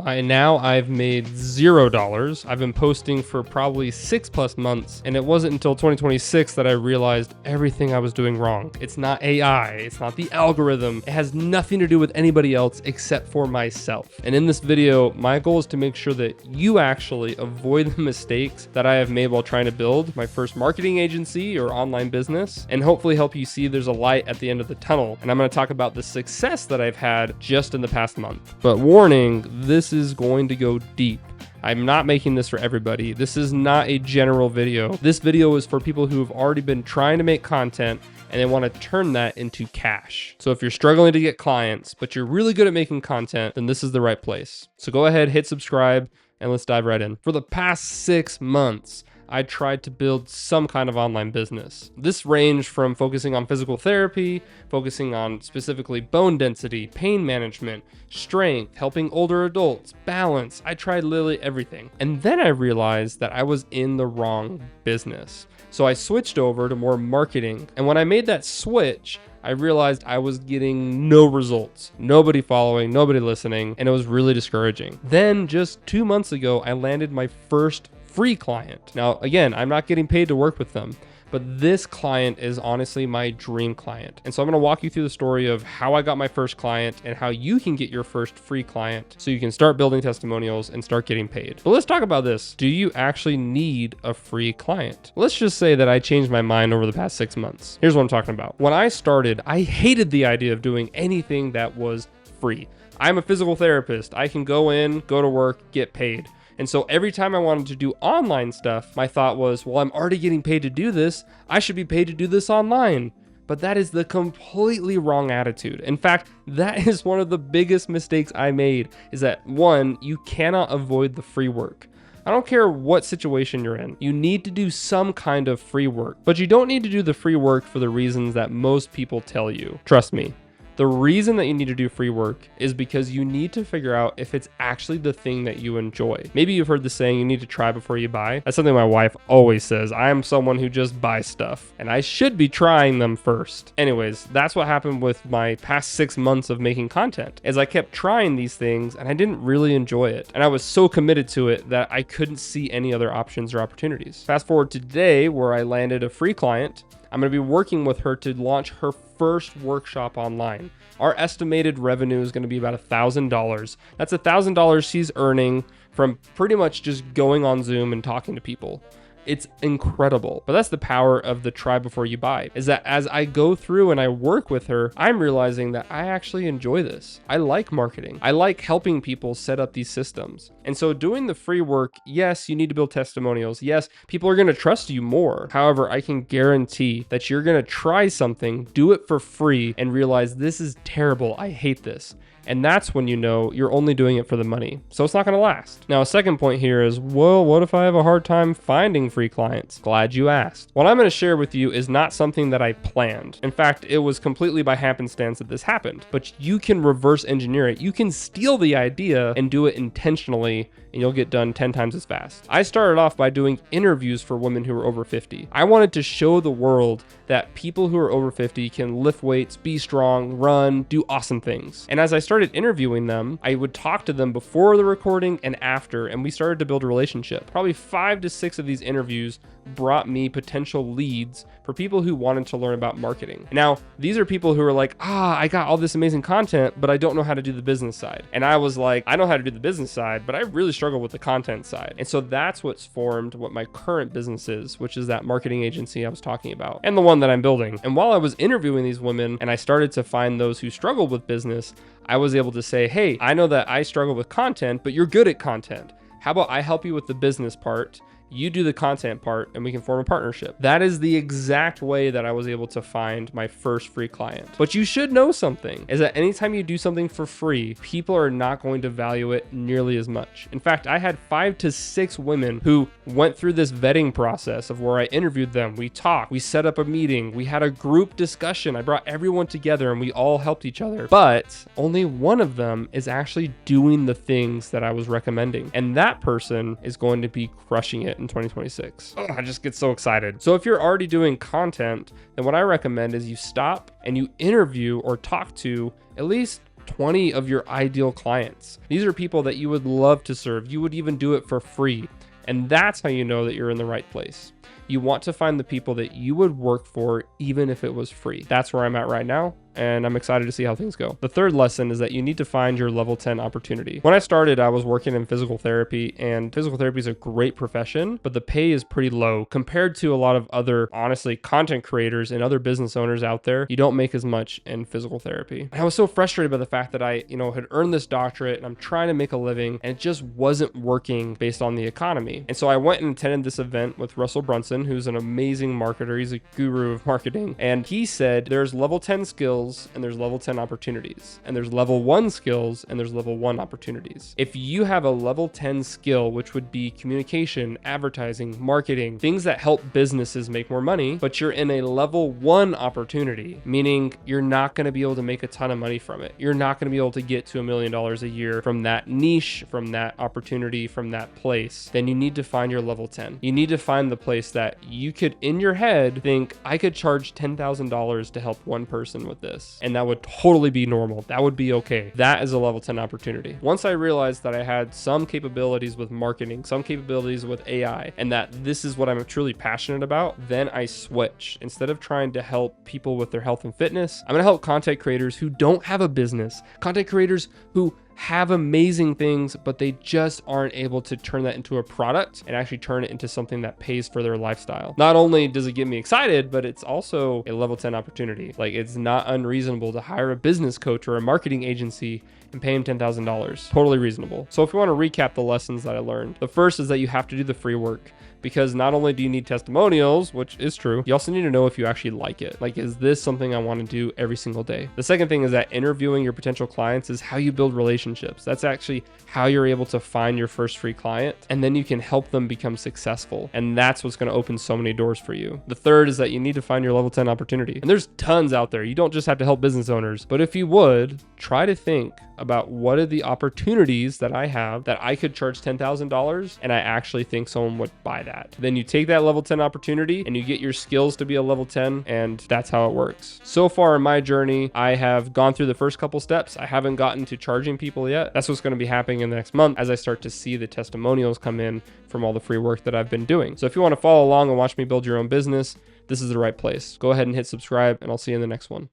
By now, I've made $0. I've been posting for probably 6+ months, and it wasn't until 2026 that I realized everything I was doing wrong. It's not AI, it's not the algorithm. It has nothing to do with anybody else except for myself. And in this video, my goal is to make sure that you actually avoid the mistakes that I have made while trying to build my first marketing agency or online business, and hopefully help you see there's a light at the end of the tunnel. And I'm going to talk about the success that I've had just in the past month. But warning, this is going to go deep. I'm not making this for everybody. This is not a general video. This video is for people who have already been trying to make content and they want to turn that into cash. So if you're struggling to get clients, but you're really good at making content, then this is the right place. So go ahead, hit subscribe, and let's dive right in. For the past 6 months, I tried to build some kind of online business. This ranged from focusing on physical therapy, focusing on specifically bone density, pain management, strength, helping older adults, balance. I tried literally everything. And then I realized that I was in the wrong business. So I switched over to more marketing. And when I made that switch, I realized I was getting no results, nobody following, nobody listening, and it was really discouraging. Then just 2 months ago, I landed my first free client. Now, again, I'm not getting paid to work with them, but this client is honestly my dream client. And so I'm going to walk you through the story of how I got my first client and how you can get your first free client so you can start building testimonials and start getting paid. But let's talk about this. Do you actually need a free client? Let's just say that I changed my mind over the past 6 months. Here's what I'm talking about. When I started, I hated the idea of doing anything that was free. I'm a physical therapist. I can go in, go to work, get paid. And so every time I wanted to do online stuff, my thought was, well, I'm already getting paid to do this. I should be paid to do this online. But that is the completely wrong attitude. In fact, that is one of the biggest mistakes I made, is that one, you cannot avoid the free work. I don't care what situation you're in. You need to do some kind of free work, but you don't need to do the free work for the reasons that most people tell you. Trust me. The reason that you need to do free work is because you need to figure out if it's actually the thing that you enjoy. Maybe you've heard the saying, you need to try before you buy. That's something my wife always says. I am someone who just buys stuff and I should be trying them first. Anyways, that's what happened with my past 6 months of making content, is I kept trying these things and I didn't really enjoy it. And I was so committed to it that I couldn't see any other options or opportunities. Fast forward to today, where I landed a free client. I'm going to be working with her to launch her first workshop online. Our estimated revenue is going to be about $1,000. That's $1,000 she's earning from pretty much just going on Zoom and talking to people. It's incredible. But that's the power of the try before you buy, is that as I go through and I work with her, I'm realizing that I actually enjoy this. I like marketing. I like helping people set up these systems. And so doing the free work, yes, you need to build testimonials. Yes, people are going to trust you more. However, I can guarantee that you're going to try something, do it for free, and realize this is terrible. I hate this. And that's when you know you're only doing it for the money. So it's not going to last. Now, a second point here is, well, what if I have a hard time finding free clients? Glad you asked. What I'm going to share with you is not something that I planned. In fact, it was completely by happenstance that this happened. But you can reverse engineer it. You can steal the idea and do it intentionally, and you'll get done 10 times as fast. I started off by doing interviews for women who are over 50. I wanted to show the world that people who are over 50 can lift weights, be strong, run, do awesome things. And as I started interviewing them, I would talk to them before the recording and after, and we started to build a relationship. Probably 5 to 6 of these interviews brought me potential leads for people who wanted to learn about marketing. Now, these are people who are like, I got all this amazing content, but I don't know how to do the business side. And I was like, I know how to do the business side, but I really struggle with the content side. And so that's what's formed what my current business is, which is that marketing agency I was talking about, and the one that I'm building. And while I was interviewing these women and I started to find those who struggled with business, I was able to say, hey, I know that I struggle with content, but you're good at content. How about I help you with the business part? You do the content part and we can form a partnership. That is the exact way that I was able to find my first free client. But you should know something, is that anytime you do something for free, people are not going to value it nearly as much. In fact, I had 5 to 6 women who went through this vetting process of where I interviewed them. We talked, we set up a meeting, we had a group discussion. I brought everyone together and we all helped each other. But only one of them is actually doing the things that I was recommending. And that person is going to be crushing it in 2026. Oh, I just get so excited. So if you're already doing content, then what I recommend is you stop and you interview or talk to at least 20 of your ideal clients. These are people that you would love to serve. You would even do it for free. And that's how you know that you're in the right place. You want to find the people that you would work for even if it was free. That's where I'm at right now, and I'm excited to see how things go. The third lesson is that you need to find your level 10 opportunity. When I started, I was working in physical therapy, and physical therapy is a great profession, but the pay is pretty low compared to a lot of other, honestly, content creators and other business owners out there. You don't make as much in physical therapy. And I was so frustrated by the fact that I, had earned this doctorate and I'm trying to make a living, and it just wasn't working based on the economy. And so I went and attended this event with Russell Brunson, who's an amazing marketer. He's a guru of marketing. And he said there's level 10 skills and there's level 10 opportunities, and there's level 1 skills and there's level 1 opportunities. If you have a level 10 skill, which would be communication, advertising, marketing, things that help businesses make more money, but you're in a level 1 opportunity, meaning you're not going to be able to make a ton of money from it. You're not going to be able to get to $1 million a year from that niche, from that opportunity, from that place. Then you need to find your level 10. You need to find the place that you could, in your head, think, I could charge $10,000 to help one person with this. And that would totally be normal. That would be okay. That is a level 10 opportunity. Once I realized that I had some capabilities with marketing, some capabilities with AI, and that this is what I'm truly passionate about, then I switch. Instead of trying to help people with their health and fitness, I'm going to help content creators who don't have a business, content creators who have amazing things, but they just aren't able to turn that into a product and actually turn it into something that pays for their lifestyle. Not only does it get me excited, but it's also a level 10 opportunity. Like, it's not unreasonable to hire a business coach or a marketing agency and pay him $10,000. Totally reasonable. So if we want to recap the lessons that I learned, the first is that you have to do the free work. Because not only do you need testimonials, which is true, you also need to know if you actually like it. Like, is this something I want to do every single day? The second thing is that interviewing your potential clients is how you build relationships. That's actually how you're able to find your first free client, and then you can help them become successful. And that's what's going to open so many doors for you. The third is that you need to find your level 10 opportunity. And there's tons out there. You don't just have to help business owners, but if you would, try to think about what are the opportunities that I have that I could charge $10,000 and I actually think someone would buy that. Then you take that level 10 opportunity and you get your skills to be a level 10, and that's how it works. So far in my journey, I have gone through the first couple steps. I haven't gotten to charging people yet. That's what's going to be happening in the next month as I start to see the testimonials come in from all the free work that I've been doing. So if you want to follow along and watch me build your own business, this is the right place. Go ahead and hit subscribe, and I'll see you in the next one.